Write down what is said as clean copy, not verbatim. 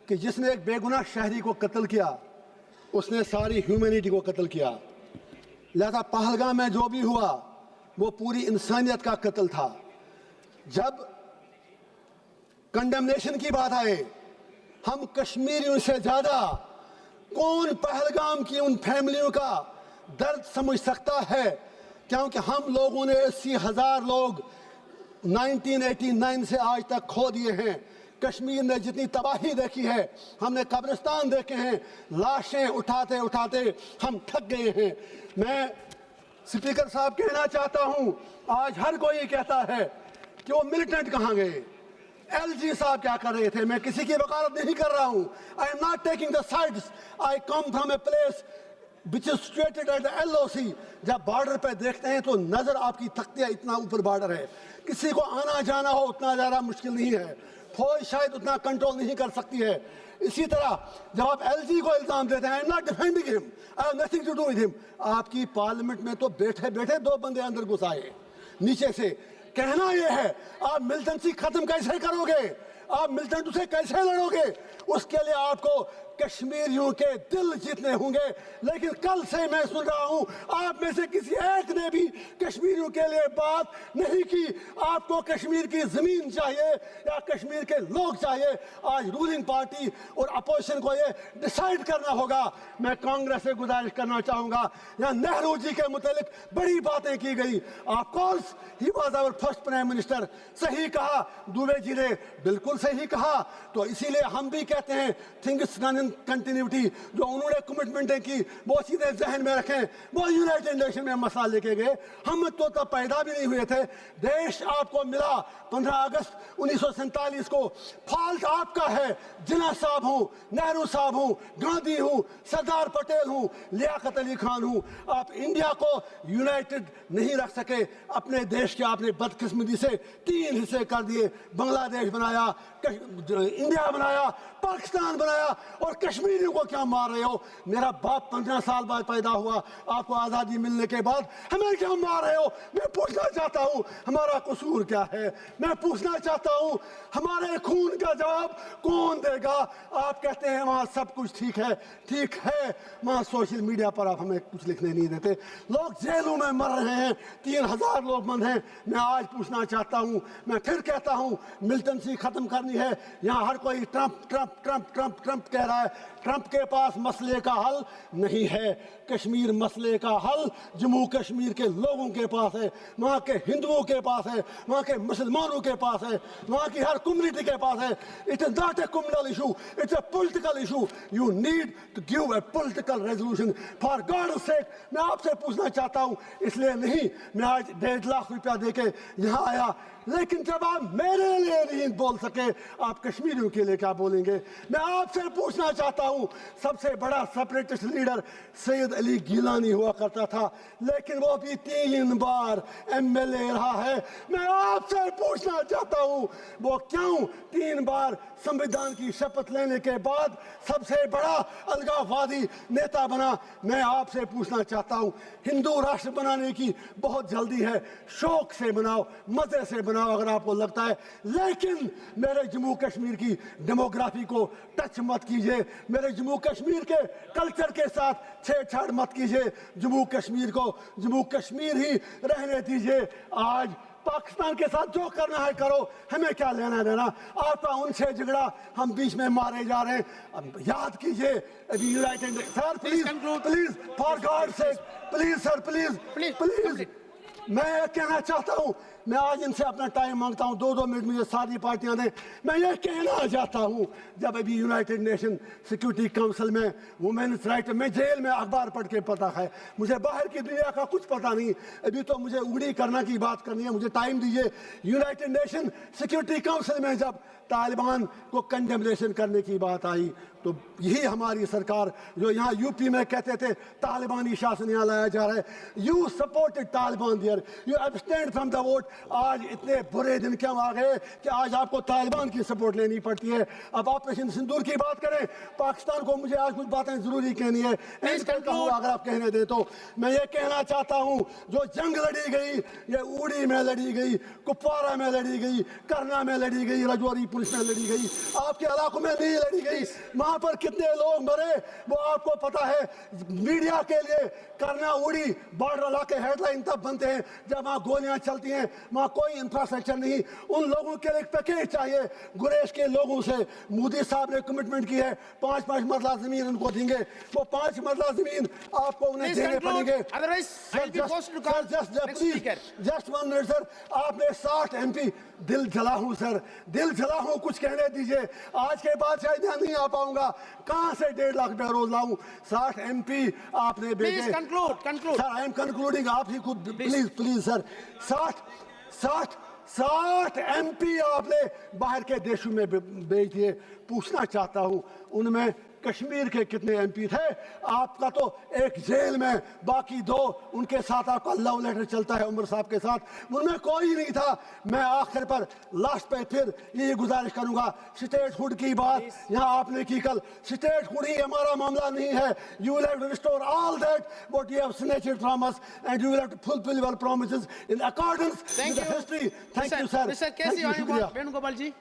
کہ جس نے ایک بےگناہ شہری کو قتل کیا اس نے ساری ہیومینٹی کو قتل کیا. لہذا پہلگام میں جو بھی ہوا وہ پوری انسانیت کا قتل تھا. جب کنڈمنیشن کی بات آئے ہم کشمیریوں سے زیادہ کون پہلگام کی ان فیملیوں کا درد سمجھ سکتا ہے، کیونکہ ہم لوگوں نے 80,000 لوگ 1989 سے آج تک کھو دیے ہیں. کشمیر نے جتنی تباہی دیکھی ہے، ہم نے قبرستان دیکھے ہیں، لاشیں اٹھاتے اٹھاتے ہم تھک گئے ہیں. میں سپیکر صاحب کہنا چاہتا ہوں، آج ہر کوئی کہتا ہے کہ وہ ملیٹنٹ کہاں گئے، ایل جی صاحب کیا کر رہے تھے. میں کسی کی وکالت نہیں کر رہا ہوں. I am not taking the sides. I come from a place which is situated at the LOC. جب بارڈر پہ دیکھتے ہیں تو نظر آپ کی تھکتی ہے، اتنا اوپر بارڈر ہے. کسی کو آنا جانا ہو اتنا زیادہ مشکل نہیں ہے، فوج شاید اتنا کنٹرول نہیں کر سکتی ہے. اسی طرح جب آپ ایل جی کو الزام دیتے ہیں، I am not defending him. I have nothing to do with him. آپ کی پارلیمنٹ میں تو بیٹھے بیٹھے 2 بندے اندر گھس آئے نیچے سے. کہنا یہ ہے آپ ملٹنسی ختم کیسے کرو گے، آپ ملٹنٹ سے کیسے لڑو گے. اس کے لیے آپ کو کشمیریوں کے دل جیتنے ہوں گے. لیکن کل سے میں سن رہا ہوں آپ میں سے کسی ایک نے بھی کشمیریوں کے لیے بات نہیں کی. آپ کو کشمیر کی زمین چاہیے یا کشمیر کے لوگ چاہیے. آج رولنگ پارٹی اور اپوزیشن کو یہ ڈیسائیڈ کرنا ہوگا. میں کانگریس سے گزارش کرنا چاہوں گا، یہاں نہرو جی کے متعلق بڑی باتیں کی گئی. Of course he was our first prime minister. صحیح کہا دوبے جی نے، بالکل صحیح کہا. تو اسی لیے ہم بھی کہتے ہیں تھنگس ڈن ان کنٹینیوٹی. جو انہوں نے کمٹمنٹیں کی وہ سیدھے ذہن میں رکھیں. وہ یونائٹڈ نیشن میں مسئلہ لے کے گئے، ہم تو تب پیدا بھی نہیں ہوئے تھے. دیش آپ کو ملا 15 اگست 1947 کو. فالٹ آپ کا ہے. جناح صاحب ہوں، نہرو صاحب ہوں، گاندھی ہوں، سردار پٹیل ہوں، لیاقت علی خان ہوں. آپ انڈیا کو یونائٹڈ نہیں رکھ سکے. اپنے دیش کے آپ نے بدقسمتی سے 3 حصے کر دیے. بنگلہ دیش بنایا، انڈیا بنایا، پاکستان بنایا، اور کشمیریوں کو کیا مار رہے ہو. میرا باپ 15 سال بعد پیدا ہوا، آپ کو آزادی ملنے کے بعد ہمیں کیا مار رہے ہو. میں پوچھنا چاہتا ہوں ہمارا قصور کیا ہے. میں پوچھنا چاہتا ہوں ہمارے خون کا جواب کون دے گا. آپ کہتے ہیں وہاں سب کچھ ٹھیک ہے. ٹھیک ہے، وہاں سوشل میڈیا پر آپ ہمیں کچھ لکھنے نہیں دیتے. لوگ جیلوں میں مر رہے ہیں، 3,000 لوگ بند ہیں. میں آج پوچھنا چاہتا ہوں، میں پھر کہتا ہوں ملٹنسی ختم کرنی ہے. یہاں ہر کوئی Trump Trump Trump Trump Trump کہہ رہا ہے. ٹرمپ کے پاس مسئلے کا حل نہیں ہے. کشمیر مسئلے کا حل جموں کشمیر کے لوگوں کے پاس ہے، وہاں کے ہندوؤں کے پاس ہے، وہاں کے مسلمانوں کے پاس ہے، وہاں کی ہر کمیونٹی کے پاس ہے. It is not a communal issue, it's a political issue. You need to give a political resolution. For God's sake, میں آپ سے پوچھنا چاہتا ہوں، اس لیے نہیں میں آج 1.5 لاکھ روپیہ دے کے یہاں آیا، لیکن جب آپ میرے لیے نہیں بول سکے آپ کشمیریوں کے لیے کیا بولیں گے. میں آپ سے پوچھنا چاہتا ہوں، سب سے بڑا سپریٹسٹ لیڈر سید علی گیلانی ہوا کرتا تھا، لیکن وہ بھی 3 بار MLA رہا ہے. میں آپ سے پوچھنا چاہتا ہوں وہ کیوں 3 بار سمویدھان کی شپت لینے کے بعد سب سے بڑا الگاووادی نیتا بنا. میں آپ سے پوچھنا چاہتا ہوں ہندو راشٹر بنانے کی بہت جلدی ہے، شوق سے بناؤ، مزے سے بناؤ اگر آپ کو لگتا ہے، لیکن میرے جموں کشمیر کی ڈیموگرافی کو ٹچ مت کیجئے. میرے جموں کشمیر کے کلچر کے ساتھ چھیڑ چھاڑ مت کیجئے. جموں کشمیر کو جموں کشمیر ہی رہنے دیجئے. آج پاکستان کے ساتھ جو کرنا ہے کرو، ہمیں کیا لینا دینا. آپ کا ان سے جھگڑا، ہم بیچ میں مارے جا رہے ہیں. اب یاد کیجئے ابھی united sir please for God sake please sir please میں کہنا چاہتا ہوں، میں آج ان سے اپنا ٹائم مانگتا ہوں، 2 منٹ مجھے ساری پارٹیاں دیں. میں یہ کہنا چاہتا ہوں جب ابھی یونائٹڈ نیشن سیکورٹی کونسل میں وومنس رائٹ، میں جیل میں اخبار پڑھ کے پتا ہے، مجھے باہر کی دنیا کا کچھ پتا نہیں. ابھی تو مجھے اگڑی کرنا کی بات کرنی ہے، مجھے ٹائم دیجیے. یونائٹڈ نیشن سیکورٹی کونسل میں جب طالبان کو کنڈمنیشن کرنے کی بات آئی تو یہی ہماری سرکار جو یہاں یو پی میں کہتے تھے طالبانی شاسن یہاں لایا جا رہا ہے، you supported Taliban there, you abstained from the vote. آج اتنے برے دن کیوں آ گئے کہ آج آپ کو طالبان کی سپورٹ لینی پڑتی ہے. اب آپریشن سندور کی بات کریں، پاکستان کو مجھے آج کچھ باتیں ضروری کہنی ہے. اگر آپ کہنے دیں تو میں یہ کہنا چاہتا ہوں جو جنگ لڑی گئی، یہ اوڑی میں لڑی گئی، کپوارہ میں لڑی گئی، کرنا میں لڑی گئی، رجوری پنشمنٹ لڑی گئی, آپ کے علاقوں میں نہیں لڑی گئی. وہاں پر کتنے لوگ مرے وہ آپ کو پتا ہے. میڈیا کے لیے کرنا اڑی بارڈر علاقے ہیڈ لائن تب بنتے ہیں جب وہاں گولیاں چلتی ہیں, وہاں کوئی انفراسٹرکچر نہیں. ان لوگوں کے لیے ایک پیکیج چاہیے. گریز کے لوگوں سے مودی صاحب نے کمٹمنٹ کی ہے 5 مرلہ زمین ان کو دیں گے. وہ 5 مرلہ زمین آپ کو انہیں دینے پڑیں گے. جسٹ 1 منٹ سر, آپ نے 60 MP دل جلا ہوں سر, دل جلا ہوں, کچھ کہنے دیجئے. آج کے بعد شاید یہاں نہیں آ پاؤں گا, کہاں سے 1.5 لاکھ بیروز لاؤں. 60 MP آپ نے بھیجے. سر آئی ایم کنکلوڈنگ, آپ ہی خود پلیز سر. 60 MP آپ نے باہر کے دیشوں میں بھیج دیے. پوچھنا چاہتا ہوں ان میں کشمیر کے کتنے MP تھے؟ آپ کا تو ایک جیل میں, باقی 2 ان کے ساتھ آپ کا لو لیٹر چلتا ہے عمر صاحب کے ساتھ, ان میں کوئی نہیں تھا. میں آخر پر لاسٹ پہ پھر یہ گزارش کروں گا, اسٹیٹ ہوڈ کی بات یہاں آپ نے کی کل. اسٹیٹ ہوڈ ہی ہمارا معاملہ نہیں ہے. You will have to restore all that what you have snatched from us, and you will have to fulfill your promises in accordance with the history. Thank you, sir. Mr. K.C. Venugopal ji.